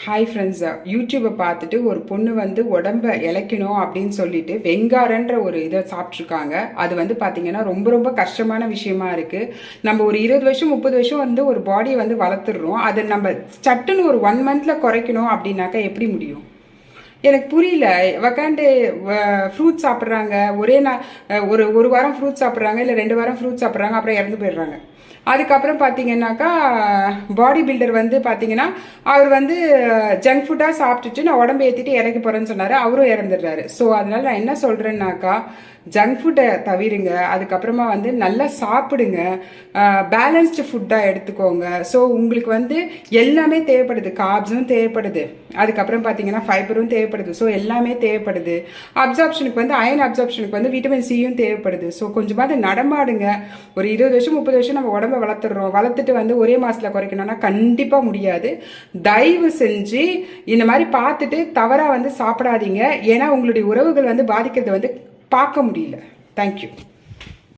Hi friends, யூடியூப்பை பார்த்துட்டு ஒரு பொண்ணு வந்து உடம்ப இளைக்கணும் அப்படின்னு சொல்லிட்டு வெங்காரன்ற ஒரு இதை சாப்பிட்ருக்காங்க. அது வந்து பார்த்தீங்கன்னா ரொம்ப ரொம்ப கஷ்டமான விஷயமா இருக்குது. நம்ம ஒரு 20 வருஷம் 30 வருஷம் வந்து ஒரு பாடியை வந்து வளர்த்துடுறோம். அதை நம்ம சட்டுன்னு ஒரு 1 மந்த்தில் குறைக்கணும் அப்படின்னாக்கா எப்படி முடியும்? எனக்கு புரியல. உக்காந்து ஃப்ரூட் சாப்பிட்றாங்க, ஒரு வாரம் ஃப்ரூட் சாப்பிட்றாங்க, இல்லை 2 வாரம் ஃப்ரூட் சாப்பிட்றாங்க, அப்புறம் இறந்து போயிடுறாங்க. அதுக்கப்புறம் பார்த்தீங்கன்னாக்கா பாடி பில்டர் வந்து பார்த்தீங்கன்னா அவர் வந்து ஜங்க் ஃபுட்டாக சாப்பிட்டுட்டு நான் உடம்பு ஏற்றிட்டு இறக்கி போகிறேன்னு சொன்னார். அவரும் இறந்துடுறாரு. ஸோ அதனால் நான் என்ன சொல்கிறேன்னாக்கா, ஜங்க் ஃபுட்டை தவிருங்க. அதுக்கப்புறமா வந்து நல்லா சாப்பிடுங்க, பேலன்ஸ்டு ஃபுட்டாக எடுத்துக்கோங்க. ஸோ உங்களுக்கு வந்து எல்லாமே தேவைப்படுது, கார்ப்ஸும் தேவைப்படுது, அதுக்கப்புறம் பார்த்தீங்கன்னா ஃபைபரும் தேவைப்படுது. ஸோ எல்லாமே தேவைப்படுது. அப்சார்ப்ஷனுக்கு வந்து அயன் அப்சார்ப்ஷனுக்கு வந்து விட்டமின் சியும் தேவைப்படுது. ஸோ கொஞ்சமாவது நடமாடுங்க. ஒரு 20 வருஷம் 30 வருஷம் நம்ம உடம்பை வளர்த்துட்டு வந்து ஒரே மாதத்தில் குறைக்கணும்னா கண்டிப்பாக முடியாது. தயவு செஞ்சு இந்த மாதிரி பார்த்துட்டு தவறாக வந்து சாப்பிடாதீங்க. ஏன்னா உங்களுடைய உறவுகள் வந்து பாதிக்கிறத வந்து பார்க்க முடியல. தேங்க்யூ.